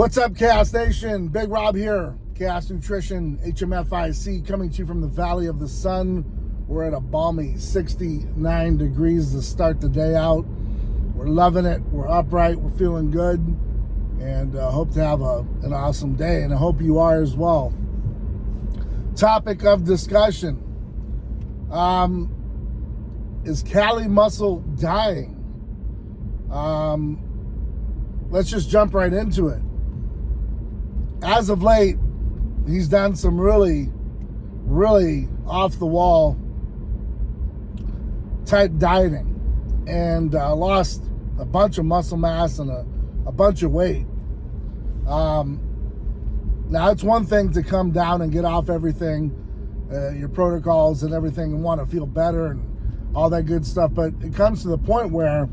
What's up, Chaos Nation? Big Rob here, Chaos Nutrition, HMFIC, coming to you from the Valley of the Sun. We're at a balmy 69 degrees to start the day out. We're loving it. We're upright. We're feeling good. And hope to have an awesome day. And I hope you are as well. Topic of discussion. Is Cali muscle dying? Let's just jump right into it. As of late, he's done some really off the wall type dieting and lost a bunch of muscle mass and a bunch of weight. Now it's one thing to come down and get off everything, your protocols and everything, and want to feel better and all that good stuff, but it comes to the point where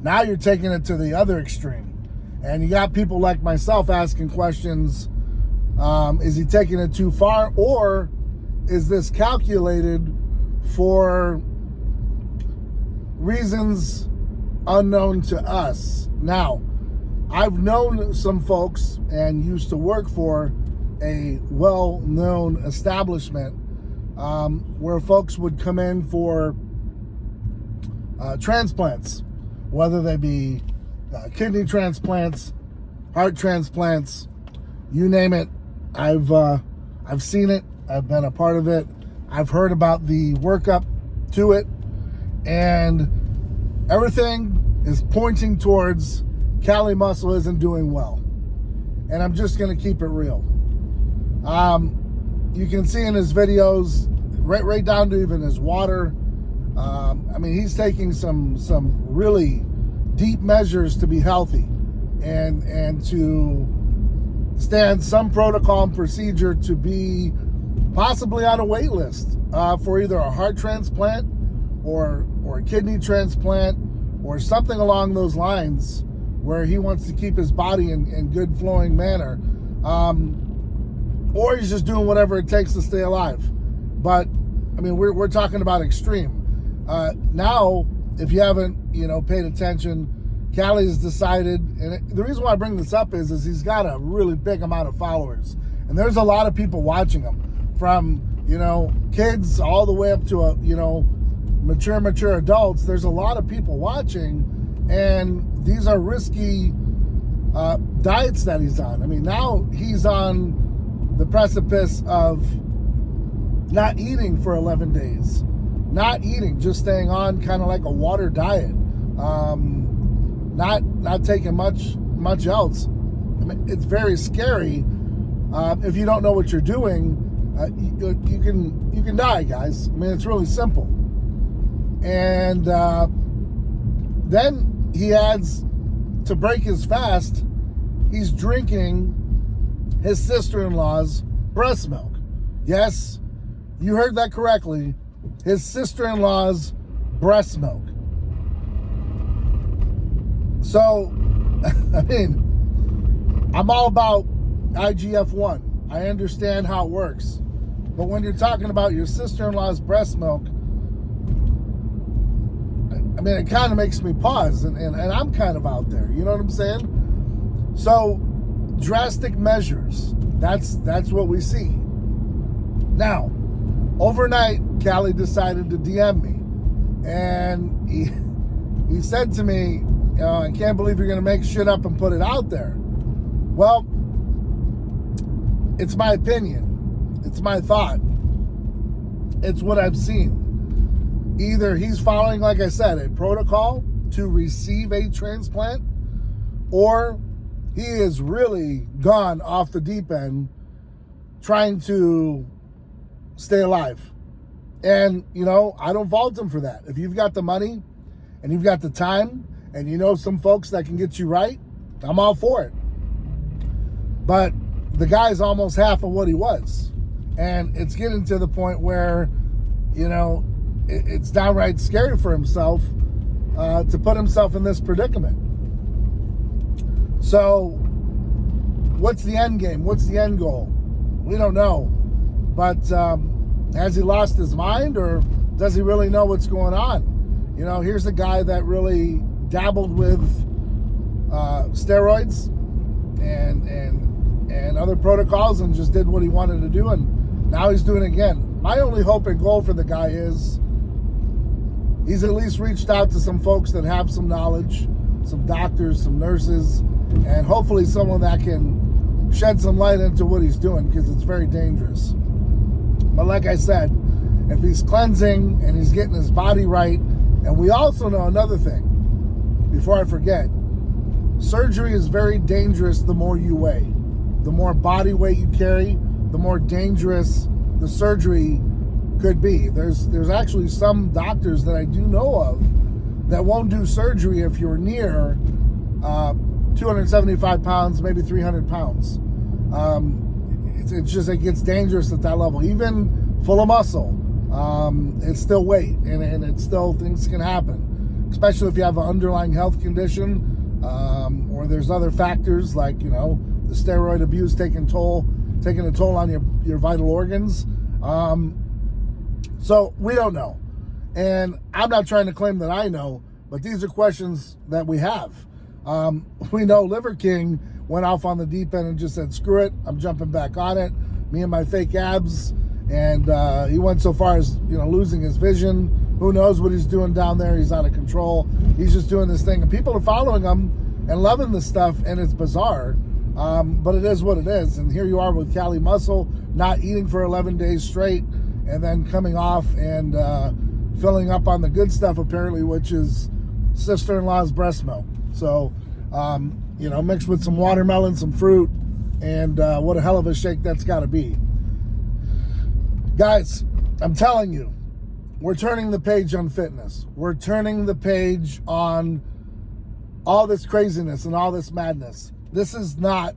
now you're taking it to the other extreme. And you got people like myself asking questions, is he taking it too far, or is this calculated for reasons unknown to us? Now, I've known some folks and used to work for a well-known establishment where folks would come in for transplants, whether they be kidney transplants, heart transplants, you name it. I've seen it. I've been a part of it. I've heard about the workup to it, and everything is pointing towards Cali muscle isn't doing well. And I'm just going to keep it real. You can see in his videos, right down to even his water. I mean, he's taking some really deep measures to be healthy and to stand some protocol and procedure to be possibly on a wait list for either a heart transplant or a kidney transplant or something along those lines, where he wants to keep his body in good flowing manner, or he's just doing whatever it takes to stay alive. But I mean, we're talking about extreme. Now, if you haven't, paid attention, Cali's decided, and the reason why I bring this up is he's got a really big amount of followers, and there's a lot of people watching him, from kids all the way up to mature adults. There's a lot of people watching, and these are risky diets that he's on. I mean, now he's on the precipice of not eating for 11 days. Not eating, just staying on kind of like a water diet. Not taking much else. I mean, it's very scary. If you don't know what you're doing, you can die, guys. I mean, it's really simple. And then he adds, to break his fast, he's drinking his sister-in-law's breast milk. Yes, you heard that correctly. His sister-in-law's breast milk. So, I mean, I'm all about IGF-1. I understand how it works. But when you're talking about your sister-in-law's breast milk, I mean, it kind of makes me pause, and I'm kind of out there. You know what I'm saying? So, drastic measures. That's what we see. Now, overnight, Cali decided to DM me, and he said to me, I can't believe you're going to make shit up and put it out there. Well, it's my opinion. It's my thought. It's what I've seen. Either he's following, like I said, a protocol to receive a transplant, or he is really gone off the deep end trying to stay alive. And, I don't fault him for that. If you've got the money and you've got the time and some folks that can get you right, I'm all for it. But the guy's almost half of what he was. And it's getting to the point where, it's downright scary for himself to put himself in this predicament. So what's the end game? What's the end goal? We don't know. But has he lost his mind, or does he really know what's going on? Here's a guy that really dabbled with steroids and other protocols, and just did what he wanted to do, and now he's doing it again. My only hope and goal for the guy is he's at least reached out to some folks that have some knowledge, some doctors, some nurses, and hopefully someone that can shed some light into what he's doing, because it's very dangerous. But like I said, if he's cleansing and he's getting his body right, and we also know another thing, before I forget, surgery is very dangerous the more you weigh. The more body weight you carry, the more dangerous the surgery could be. There's actually some doctors that I do know of that won't do surgery if you're near 275 pounds, maybe 300 pounds. It's just, it gets dangerous at that level. Even full of muscle, it's still weight, and it's still, things can happen, especially if you have an underlying health condition, or there's other factors like, you know, the steroid abuse taking a toll on your vital organs. So we don't know. And I'm not trying to claim that I know, but these are questions that we have. We know Liver King went off on the deep end and just said, screw it, I'm jumping back on it, me and my fake abs. And he went so far as, you know, losing his vision. Who knows what he's doing down there? He's out of control. He's just doing this thing, and people are following him and loving this stuff, and it's bizarre. But it is what it is. And here you are with Cali Muscle, not eating for 11 days straight, and then coming off and filling up on the good stuff, apparently, which is sister-in-law's breast milk. So, you know, mixed with some watermelon, some fruit, and what a hell of a shake that's got to be. Guys, I'm telling you, we're turning the page on fitness. We're turning the page on all this craziness and all this madness. This is not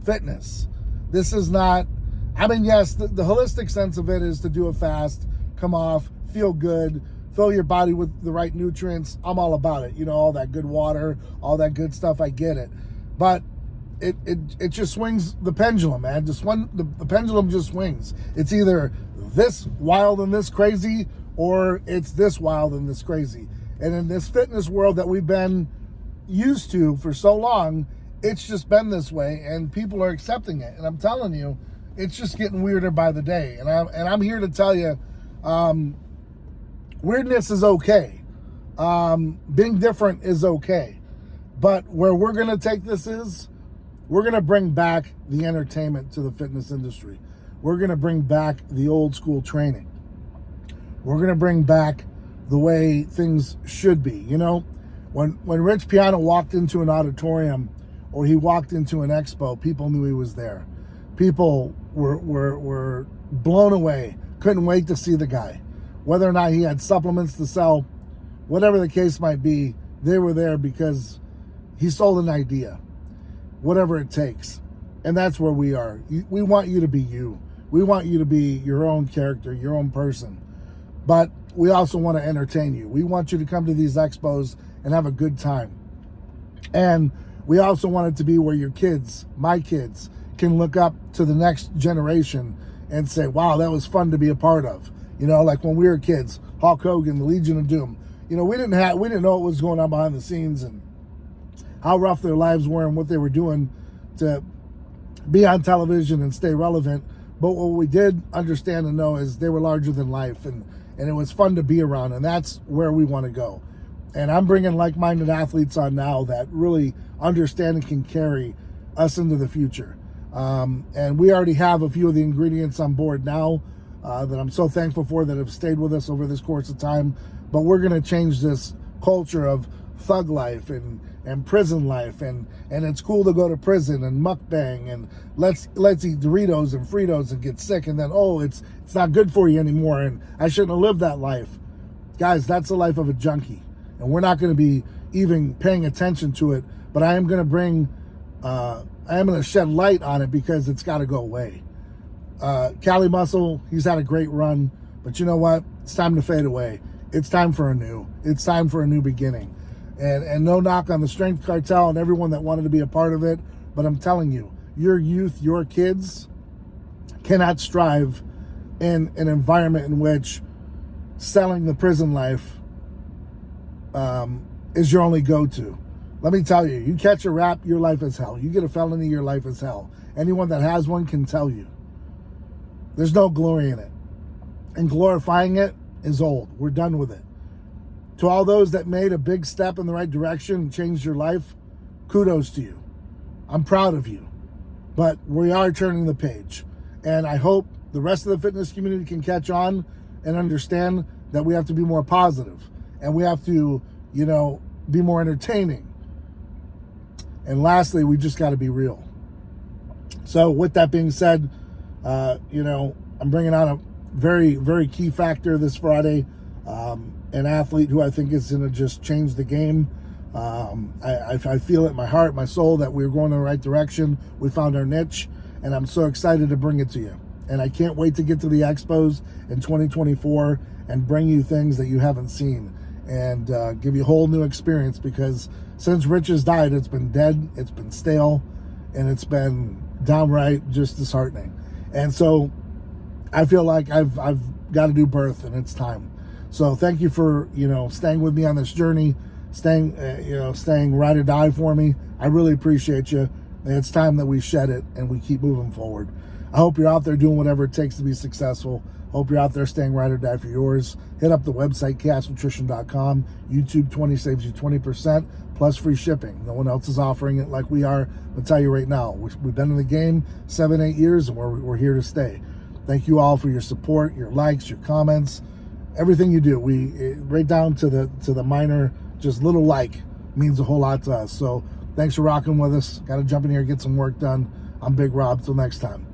fitness. This is not, I mean, yes, the holistic sense of it is to do a fast, come off, feel good, fill your body with the right nutrients. I'm all about it. You know, all that good water, all that good stuff. I get it. But it just swings the pendulum, man. The pendulum just swings. It's either this wild and this crazy, or it's this wild and this crazy. And in this fitness world that we've been used to for so long, it's just been this way, and people are accepting it. And I'm telling you, it's just getting weirder by the day. And I'm here to tell you, weirdness is okay. Being different is okay. But where we're going to take this is, we're going to bring back the entertainment to the fitness industry. We're going to bring back the old school training. We're going to bring back the way things should be. You know, when Rich Piano walked into an auditorium, or he walked into an expo, people knew he was there. People were blown away, couldn't wait to see the guy. Whether or not he had supplements to sell, whatever the case might be, they were there because he sold an idea, whatever it takes. And that's where we are. We want you to be you. We want you to be your own character, your own person. But we also want to entertain you. We want you to come to these expos and have a good time. And we also want it to be where your kids, my kids, can look up to the next generation and say, wow, that was fun to be a part of. You know, like when we were kids, Hulk Hogan, the Legion of Doom. You know, we didn't know what was going on behind the scenes and how rough their lives were and what they were doing to be on television and stay relevant. But what we did understand and know is they were larger than life, and it was fun to be around, and that's where we want to go. And I'm bringing like-minded athletes on now that really understand and can carry us into the future. And we already have a few of the ingredients on board now that I'm so thankful for, that have stayed with us over this course of time. But we're going to change this culture of thug life and prison life, and it's cool to go to prison and mukbang and let's eat Doritos and Fritos and get sick, and then it's not good for you anymore, and I shouldn't have lived that life. Guys, that's the life of a junkie, and we're not going to be even paying attention to it. But I am going to shed light on it because it's got to go away. Cali Muscle, he's had a great run, but you know what? It's time to fade away. It's time for a new beginning. And no knock on the Strength Cartel and everyone that wanted to be a part of it, but I'm telling you, your youth, your kids cannot strive in an environment in which selling the prison life is your only go-to. Let me tell you, you catch a rap, your life is hell. You get a felony, your life is hell. Anyone that has one can tell you. There's no glory in it. And glorifying it is old. We're done with it. To all those that made a big step in the right direction and changed your life, kudos to you. I'm proud of you. But we are turning the page. And I hope the rest of the fitness community can catch on and understand that we have to be more positive. And we have to, be more entertaining. And lastly, we just got to be real. So with that being said, I'm bringing on a very, very key factor this Friday, an athlete who I think is going to just change the game. I feel it in my heart, my soul, that we're going in the right direction. We found our niche, and I'm so excited to bring it to you. And I can't wait to get to the expos in 2024 and bring you things that you haven't seen and give you a whole new experience, because since Rich has died, it's been dead, it's been stale, and it's been downright just disheartening. And so I feel like I've got a new birth, and it's time. So thank you for, staying with me on this journey, staying ride or die for me. I really appreciate you. And it's time that we shed it and we keep moving forward. I hope you're out there doing whatever it takes to be successful. Hope you're out there staying ride or die for yours. Hit up the website, chaosnutrition.com. YouTube 20 saves you 20% plus free shipping. No one else is offering it like we are. I'll tell you right now, we've been in the game 7-8 years, and we're here to stay. Thank you all for your support, your likes, your comments, everything you do. Right down to the minor, just little like means a whole lot to us. So thanks for rocking with us. Got to jump in here and get some work done. I'm Big Rob. Till next time.